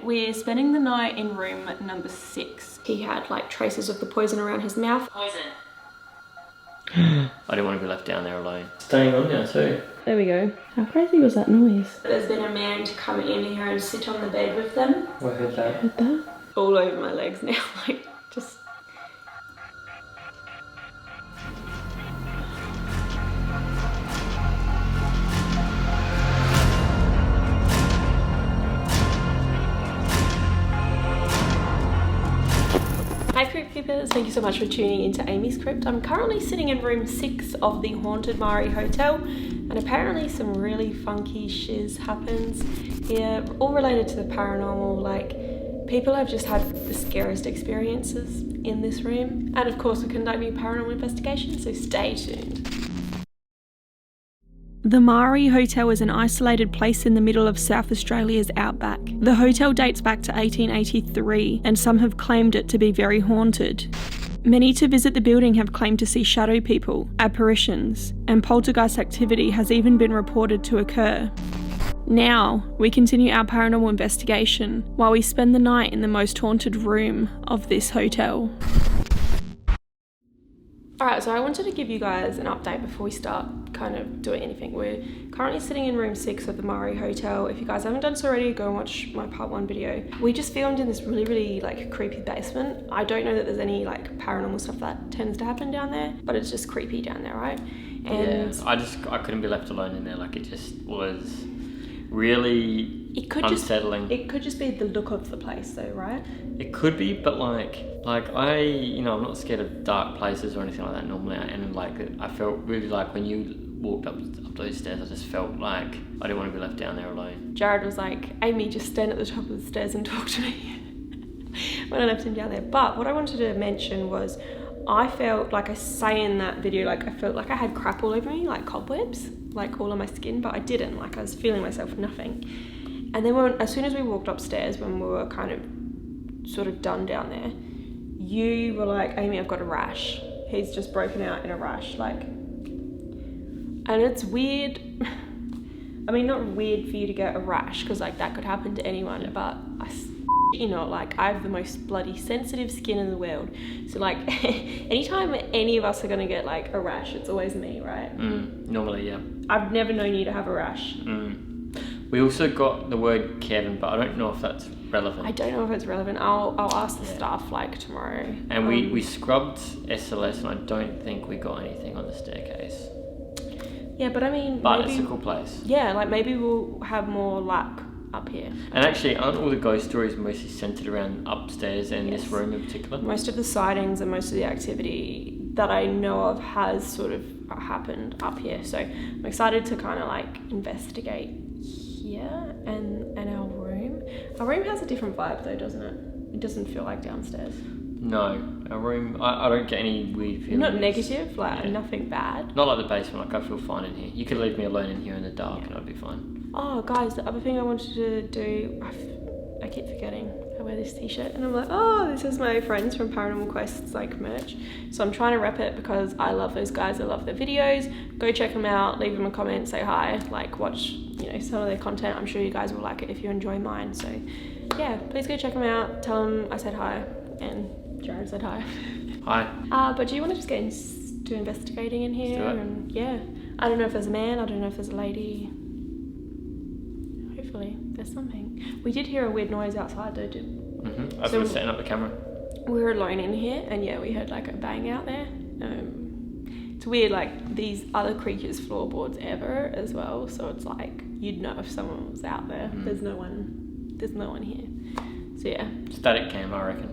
We're spending the night in room number 6. He had like traces of the poison around his mouth. Poison. I didn't want to be left down there alone. Staying on now too. There we go. How crazy was that noise? There's been a man to come in here and sit on the bed with them. I heard that. Heard that? All over my legs now, like just... Hi Crypt keepers, thank you so much for tuning into AmysCrypt. I'm currently sitting in room 6 of the haunted Marree hotel, and apparently some really funky shiz happens here, all related to the paranormal. Like, people have just had the scariest experiences in this room, and of course we're conducting a paranormal investigation, so stay tuned. The Marree Hotel is an isolated place in the middle of South Australia's Outback. The hotel dates back to 1883, and some have claimed it to be very haunted. Many to visit the building have claimed to see shadow people, apparitions, and poltergeist activity has even been reported to occur. Now, we continue our paranormal investigation while we spend the night in the most haunted room of this hotel. Alright, so I wanted to give you guys an update before we start kind of doing anything. We're currently sitting in room 6 of the Marree hotel. If you guys haven't done so already, go and watch my part 1 video. We just filmed in this really like creepy basement. I don't know that there's any like paranormal stuff that tends to happen down there, but it's just creepy down there, right? And yeah, I couldn't be left alone in there. Like, it just was really unsettling. It could just be the look of the place though, right? It could be, but like I'm not scared of dark places or anything like that normally, and like I felt really like when you walked up those stairs, I just felt like I didn't want to be left down there alone. Jared was like, Amy, just stand at the top of the stairs and talk to me when I left him down there. But what I wanted to mention was, I felt like I say in that video, like I felt like I had crap all over me, like cobwebs, like all on my skin, but I didn't. Like, I was feeling myself with nothing. And then as soon as we walked upstairs, when we were kind of sort of done down there, you were like, Amy, I've got a rash. He's just broken out in a rash, like, and it's weird. I mean, not weird for you to get a rash, because like that could happen to anyone, but like, I have the most bloody sensitive skin in the world. So like, anytime any of us are gonna get like a rash, it's always me, right? Normally, yeah. I've never known you to have a rash. We also got the word Kevin, but I don't know if that's relevant. I don't know if it's relevant. I'll ask the staff like tomorrow. And we scrubbed SLS, and I don't think we got anything on the staircase. Yeah, but I mean, but maybe, it's a cool place. Yeah, like maybe we'll have more luck up here. And actually, aren't all the ghost stories mostly centered around upstairs and this room in particular? Most of the sightings and most of the activity that I know of has sort of happened up here. So I'm excited to kind of like investigate here and our room. Our room has a different vibe though, doesn't it? It doesn't feel like downstairs. No, our room, I don't get any weird feelings. Not negative, like nothing bad. Not like the basement, like I feel fine in here. You could leave me alone in here in the dark and I'd be fine. Oh guys, the other thing I wanted to do, I keep forgetting. I wear this t-shirt and I'm like, oh, this is my friends from Paranormal Quest's like merch. So I'm trying to rep it because I love those guys, I love their videos. Go check them out, leave them a comment, say hi, like watch, some of their content. I'm sure you guys will like it if you enjoy mine. So yeah, please go check them out. Tell them I said hi and Jared said hi. Hi. But do you want to just get into investigating in here? And yeah, I don't know if there's a man, I don't know if there's a lady. Hopefully there's something. We did hear a weird noise outside though, As we were setting up the camera. We were alone in here, and yeah, we heard like a bang out there. It's weird, like these other creatures floorboards ever as well, so it's like you'd know if someone was out there. There's no one here. So yeah. Static cam, I reckon,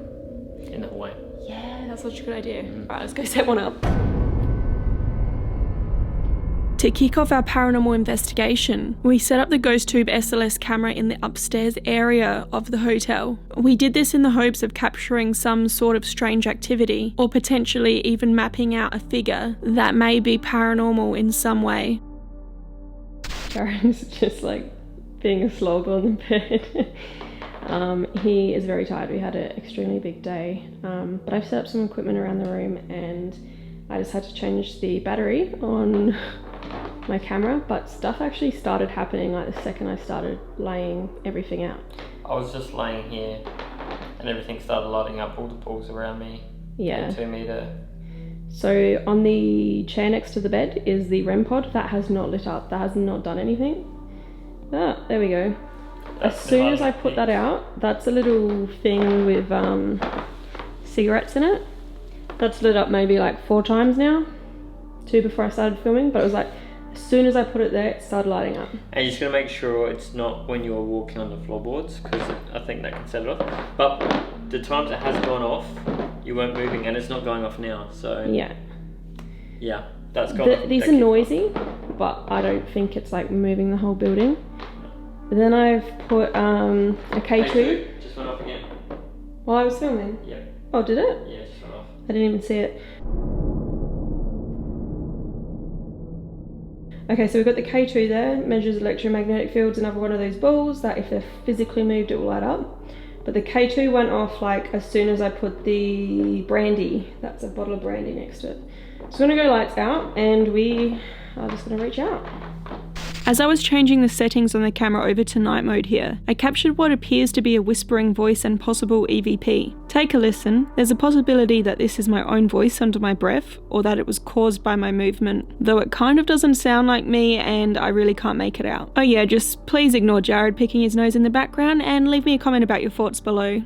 in the hallway. Yeah, that's such a good idea. Right, let's go set one up. To kick off our paranormal investigation, we set up the Ghost Tube SLS camera in the upstairs area of the hotel. We did this in the hopes of capturing some sort of strange activity, or potentially even mapping out a figure that may be paranormal in some way. Jared's just like being a slog on the bed. He is very tired. We had an extremely big day, but I've set up some equipment around the room, and I just had to change the battery on my camera, but stuff actually started happening like the second I started laying everything out. I was just laying here and everything started lighting up, all the balls around me. Yeah. 2 meter. So on the chair next to the bed is the REM pod. That has not lit up. That has not done anything. Ah, there we go. As soon as I put that out, that's a little thing with cigarettes in it. That's lit up maybe like 4 times now. 2 before I started filming, but it was like, as soon as I put it there, it started lighting up. And you're just gonna make sure it's not when you're walking on the floorboards, because I think that can set it off. But the times it has gone off, you weren't moving, and it's not going off now, so... Yeah, that's gone off. These are noisy, but I don't think it's like moving the whole building. Then I've put a K2. Just went off again. While I was filming? Yeah. Oh, did it? Yeah, it just went off. I didn't even see it. Okay, so we've got the K2 there, measures electromagnetic fields, another one of those balls that if they're physically moved, it will light up. But the K2 went off like as soon as I put the brandy, that's a bottle of brandy next to it. So we're gonna go lights out and we are just gonna reach out. As I was changing the settings on the camera over to night mode here, I captured what appears to be a whispering voice and possible EVP. Take a listen. There's a possibility that this is my own voice under my breath, or that it was caused by my movement, though it kind of doesn't sound like me and I really can't make it out. Oh yeah, just please ignore Jared picking his nose in the background and leave me a comment about your thoughts below.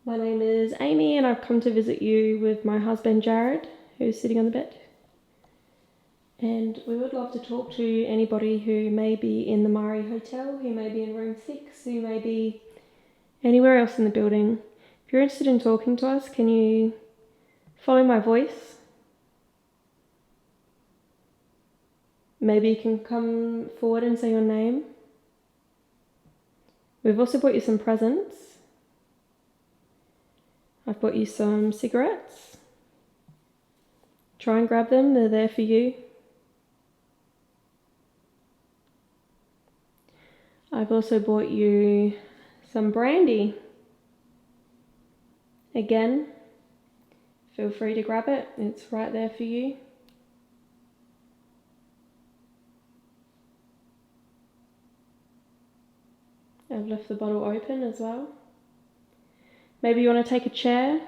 My name is Amy and I've come to visit you with my husband Jared, who's sitting on the bed. And we would love to talk to anybody who may be in the Marree Hotel, who may be in room 6, who may be anywhere else in the building. If you're interested in talking to us, can you follow my voice? Maybe you can come forward and say your name. We've also brought you some presents. I've bought you some cigarettes. Try and grab them, they're there for you. I've also bought you some brandy. Again, feel free to grab it, it's right there for you. I've left the bottle open as well. Maybe you want to take a chair.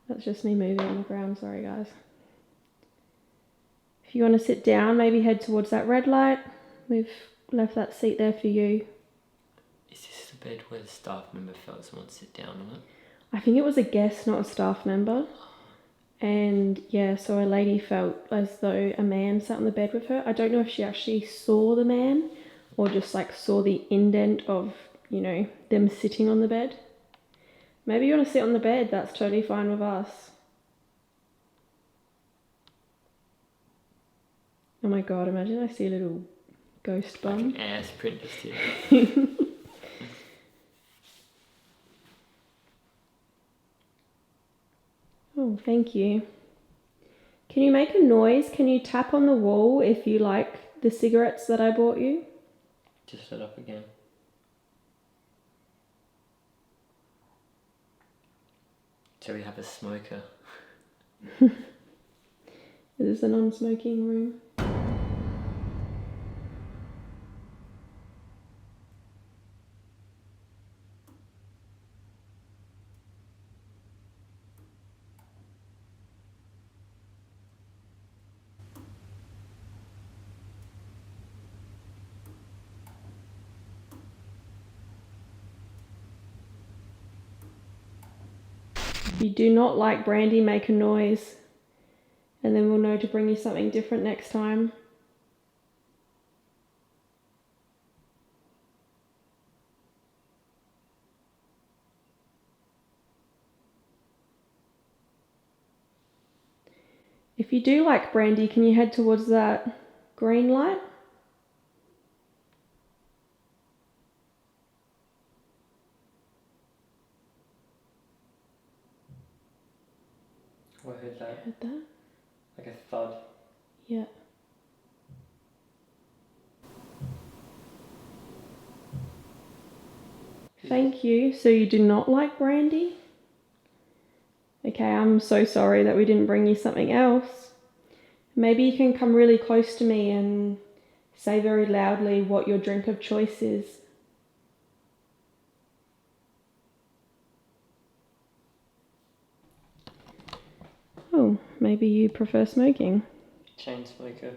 That's just me moving on the ground, sorry guys. If you want to sit down, maybe head towards that red light. We've left that seat there for you. Is this the bed where the staff member felt someone sit down on it? I think it was a guest, not a staff member. And yeah, so a lady felt as though a man sat on the bed with her. I don't know if she actually saw the man or just like saw the indent of, you know, them sitting on the bed. Maybe you want to sit on the bed, that's totally fine with us. Oh my god, imagine I see a little ghost bum. Like an ass print just here. Oh, thank you. Can you make a noise? Can you tap on the wall if you like the cigarettes that I bought you? Just set up again. So we have a smoker. Is this a non-smoking room? If you do not like brandy, make a noise, and then we'll know to bring you something different next time. If you do like brandy, can you head towards that green light? I heard that. Heard that? Like a thud. Yeah. Thank you. So you do not like brandy? Okay, I'm so sorry that we didn't bring you something else. Maybe you can come really close to me and say very loudly what your drink of choice is. Oh, maybe you prefer smoking. Chain smoker.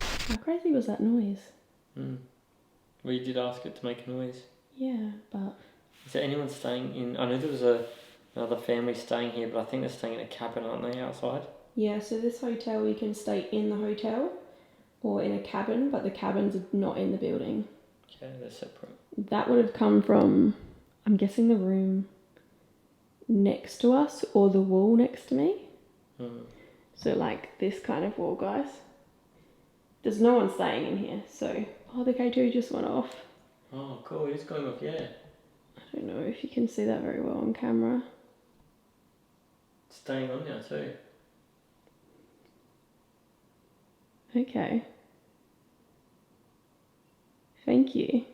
How crazy was that noise? Well, you did ask it to make a noise. Yeah, but... Is there anyone staying in... I know there was another family staying here, but I think they're staying in a cabin, aren't they, outside? Yeah, so this hotel, you can stay in the hotel or in a cabin, but the cabins are not in the building. Okay, they're separate. That would have come from, I'm guessing, the room next to us or the wall next to me. So like this kind of wall, guys. There's no one staying in here, so... Oh, the K2 just went off. Oh, cool, it's going off, yeah. I don't know if you can see that very well on camera. It's staying on now too. Okay. Thank you.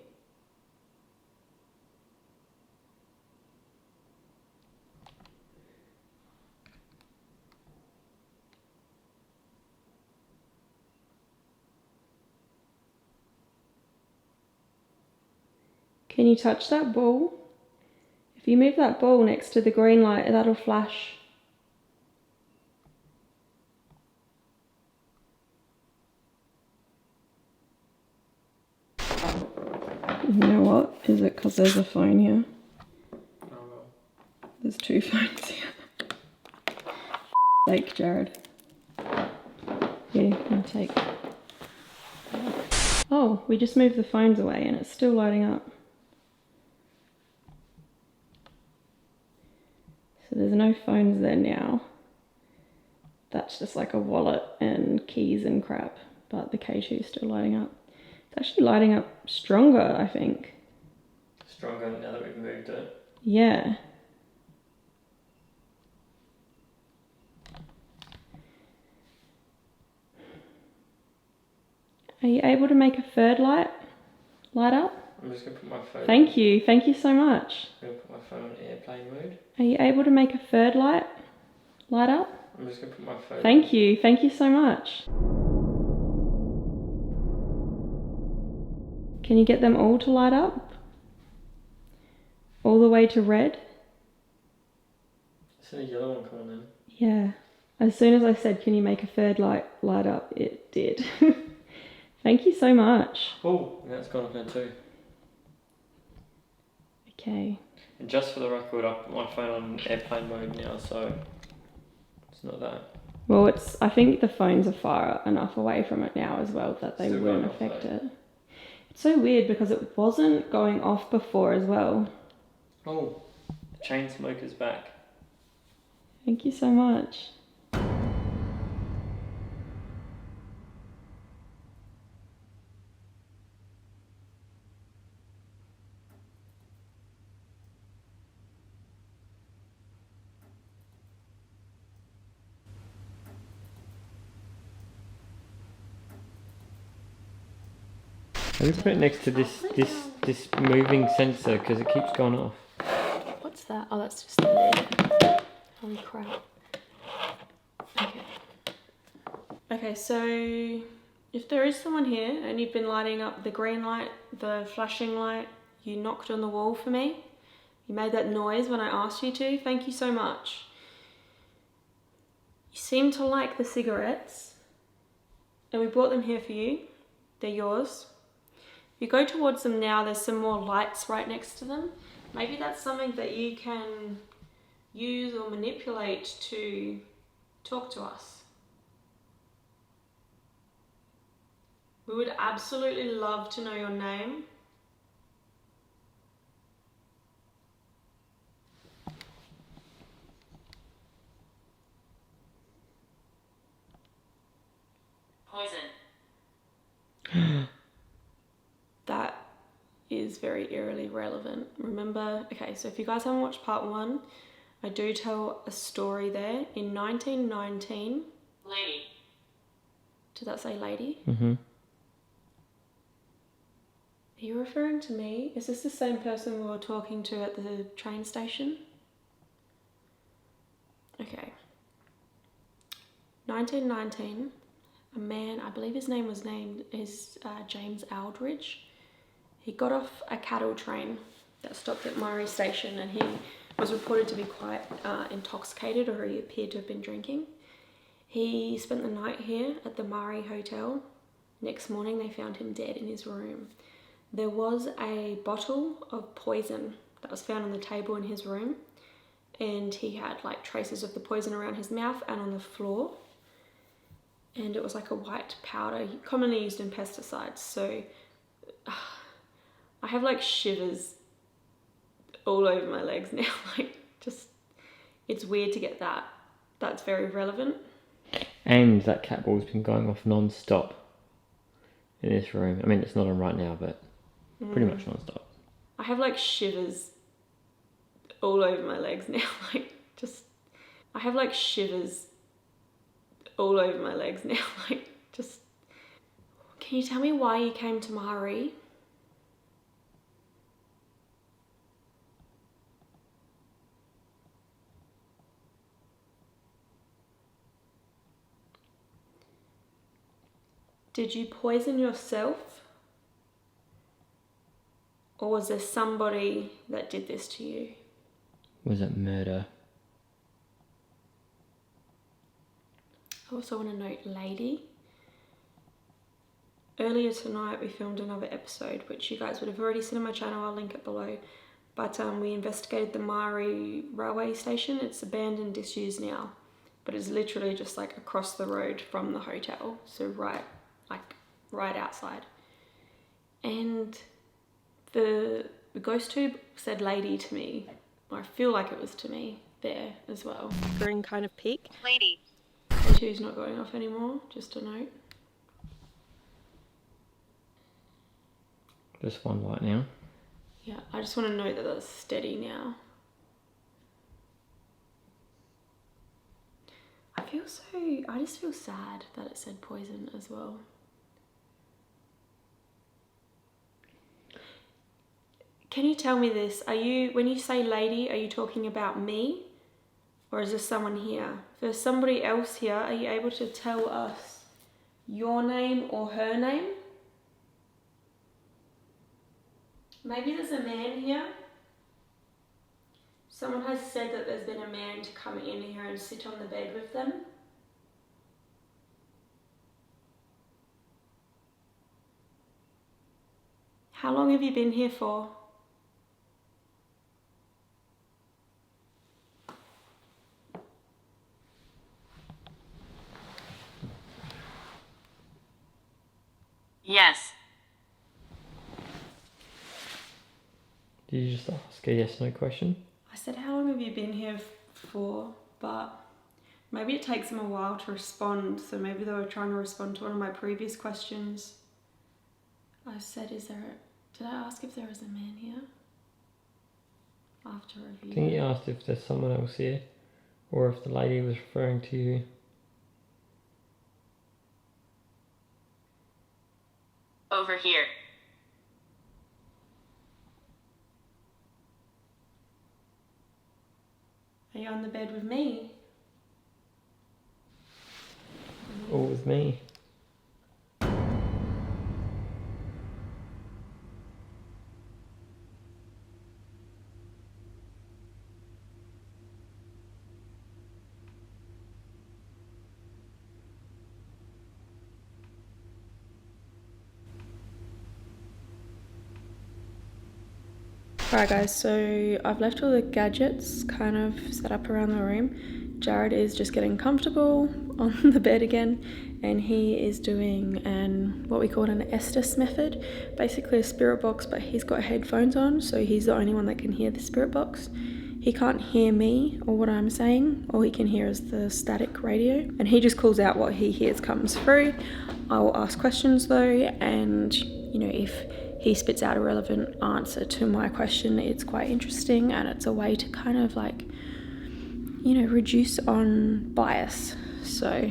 Can you touch that ball? If you move that ball next to the green light, that'll flash. You know what? Is it because there's a phone here? Oh well. There's two phones here. Like Jared. Here, you can take. Oh, we just moved the phones away and it's still lighting up. So there's no phones there now. That's just like a wallet and keys and crap. But the K2 is still lighting up. It's actually lighting up stronger, I think. Stronger now that we've moved it. Yeah. Are you able to make a third light up? I'm just going to put my phone... Thank you so much. I'm going to put my phone on airplane mode. Are you able to make a third light up? I'm just going to put my phone... Thank you so much. Can you get them all to light up? All the way to red? Is there a yellow one coming in? Yeah. As soon as I said, can you make a third light up, it did. Thank you so much. Oh, that's gone off now too. Okay. And just for the record, I put my phone on airplane mode now, so it's not that. Well, I think the phones are far enough away from it now as well that they Still wouldn't going off, affect though. it. It's so weird because it wasn't going off before as well. Oh, the chain smoker's back. Thank you so much. Have you put it next to this moving sensor because it keeps going off? What's that? Oh, that's just the lid. Holy crap. Okay. Okay, so if there is someone here and you've been lighting up the green light, the flashing light, you knocked on the wall for me. You made that noise when I asked you to. Thank you so much. You seem to like the cigarettes and we brought them here for you. They're yours. If you go towards them now, there's some more lights right next to them. Maybe that's something that you can use or manipulate to talk to us. We would absolutely love to know your name. Poison. That is very eerily relevant. Remember, okay, so if you guys haven't watched part 1, I do tell a story there. In 1919... Lady. Did that say lady? Mm-hmm. Are you referring to me? Is this the same person we were talking to at the train station? Okay. 1919, a man, I believe his name is James Aldridge. He got off a cattle train that stopped at Marree station, and he was reported to be quite intoxicated, or he appeared to have been drinking. He spent the night here at the Marree hotel. Next morning they found him dead in his room. There was a bottle of poison that was found on the table in his room, and he had like traces of the poison around his mouth and on the floor, and it was like a white powder commonly used in pesticides. So I have like shivers all over my legs now. Like, just, it's weird to get that. That's very relevant. And that cat ball's been going off non-stop in this room. I mean, it's not on right now, but pretty much non-stop. I have like shivers all over my legs now. Like, just, I have like shivers all over my legs now. Like, just, can you tell me why you came to Marree? Did you poison yourself? Or was there somebody that did this to you? Was it murder? I also want to note, lady. Earlier tonight we filmed another episode, which you guys would have already seen on my channel. I'll link it below. But we investigated the Marree railway station. It's abandoned, disused now. But it's literally just like across the road from the hotel. So right outside. And the ghost tube said lady to me. I feel like it was to me there as well. Green kind of peak. Lady. The two's not going off anymore, just a note. Just one light now. Yeah, I just want to note that that's steady now. I just feel sad that it said poison as well. Can you tell me this? When you say lady, are you talking about me? Or is there someone here? If there's somebody else here, are you able to tell us your name or her name? Maybe there's a man here. Someone has said that there's been a man to come in here and sit on the bed with them. How long have you been here for? Yes. Did you just ask a yes/no question? I said, how long have you been here for? But maybe it takes them a while to respond. So maybe they were trying to respond to one of my previous questions. I said, did I ask if there was a man here? After review. I think you asked if there's someone else here, or if the lady was referring to you. Over here. Are you on the bed with me? Or with me? Alright guys, so I've left all the gadgets kind of set up around the room. Jared is just getting comfortable on the bed again, and he is doing what we call an Estus method, basically a spirit box, but he's got headphones on, so he's the only one that can hear the spirit box. He can't hear me or what I'm saying. All he can hear is the static radio, and he just calls out what he hears comes through. I will ask questions though, and you know, if he spits out a relevant answer to my question, it's quite interesting, and it's a way to kind of like, you know, reduce on bias. So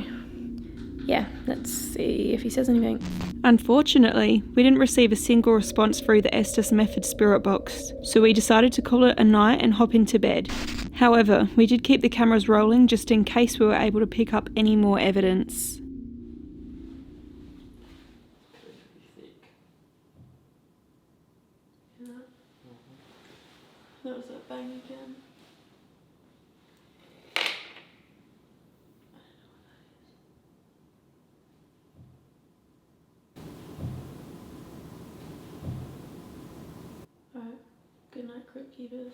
yeah, let's see if he says anything. Unfortunately, we didn't receive a single response through the Estus method spirit box, so we decided to call it a night and hop into bed. However, we did keep the cameras rolling just in case we were able to pick up any more evidence. That was that bang again. Alright, good night, Crypt keepers.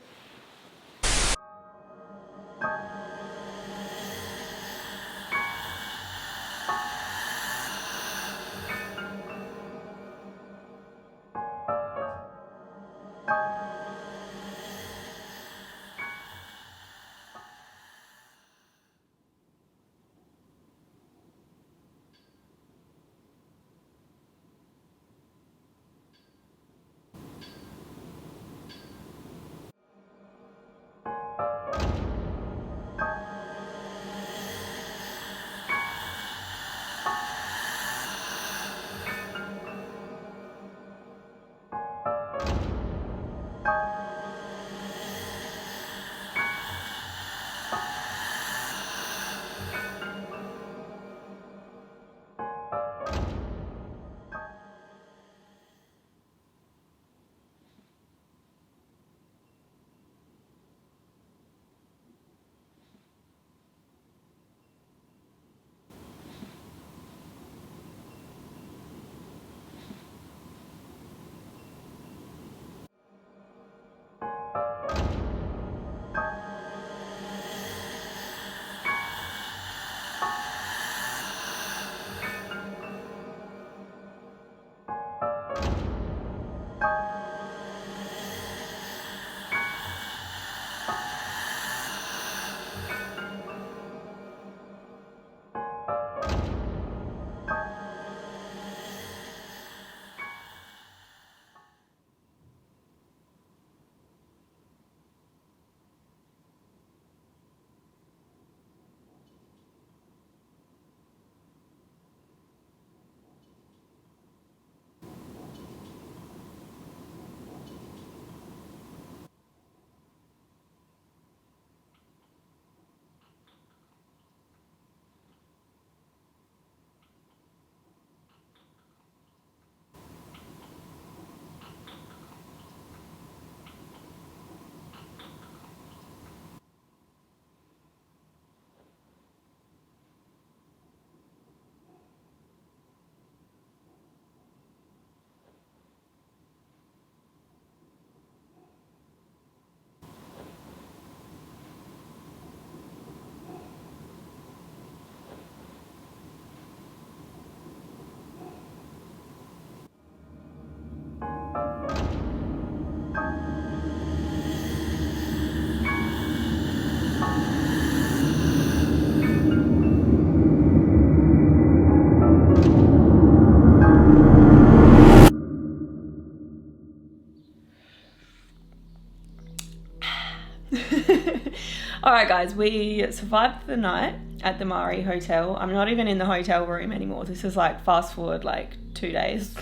Alright guys, we survived the night at the Marree hotel. I'm not even in the hotel room anymore. This is like fast forward like 2 days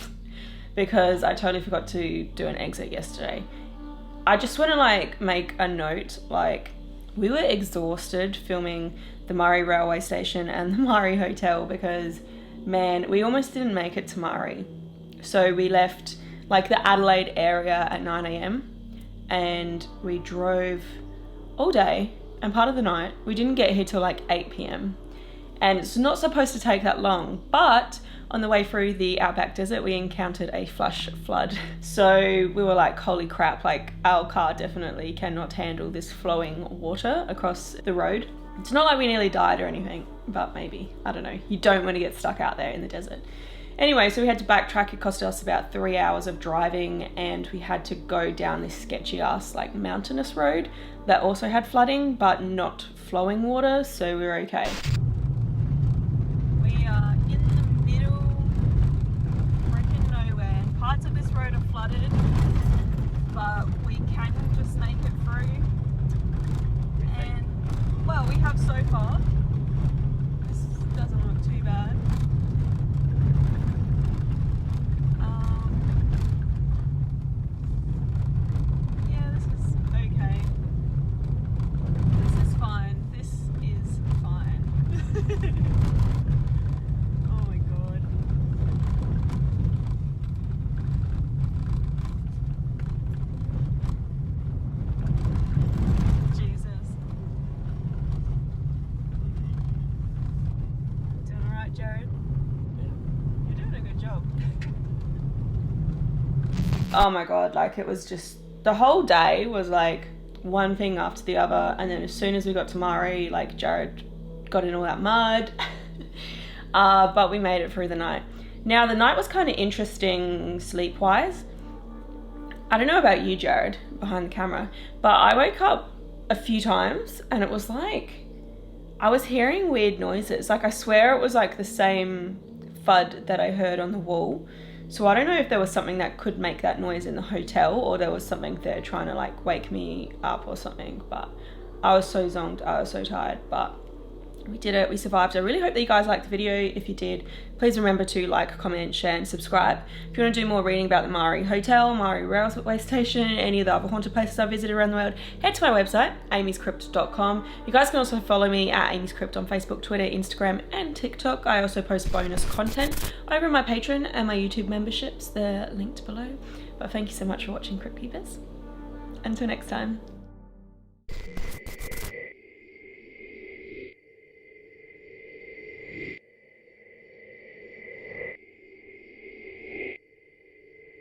because I totally forgot to do an exit yesterday. I just want to like make a note, like we were exhausted filming the Marree railway station and the Marree hotel because man, we almost didn't make it to Marree. So we left like the Adelaide area at 9 AM and we drove all day and part of the night. We didn't get here till like 8 PM and it's not supposed to take that long, but on the way through the Outback desert we encountered a flash flood. So we were like, holy crap, like our car definitely cannot handle this flowing water across the road. It's not like we nearly died or anything, but maybe, I don't know, you don't want to get stuck out there in the desert. Anyway, so we had to backtrack. It cost us about 3 hours of driving and we had to go down this sketchy ass like mountainous road that also had flooding but not flowing water, so we were okay. We are in the middle of freaking nowhere. Parts of this road are flooded, but we can just make it through. And well, we have so far. This doesn't look too bad. oh my God, like it was just, the whole day was like one thing after the other. And then as soon as we got to Marree, like Jared got in all that mud. But we made it through the night. Now the night was kind of interesting sleep-wise. I don't know about you, Jared, behind the camera, but I woke up a few times and it was like, I was hearing weird noises. Like I swear it was like the same thud that I heard on the wall. So I don't know if there was something that could make that noise in the hotel, or there was something there trying to like wake me up or something. But I was so zonked, I was so tired, but we did it, we survived. I really hope that you guys liked the video. If you did, please remember to like, comment, share and subscribe. If you want to do more reading about the Marree Hotel, Marree Railway Station, any of the other haunted places I've visited around the world, head to my website, AmysCrypt.com. You guys can also follow me at AmysCrypt on Facebook, Twitter, Instagram and TikTok. I also post bonus content over my Patreon and my YouTube memberships. They're linked below. But thank you so much for watching, Crypt Keepers. Until next time.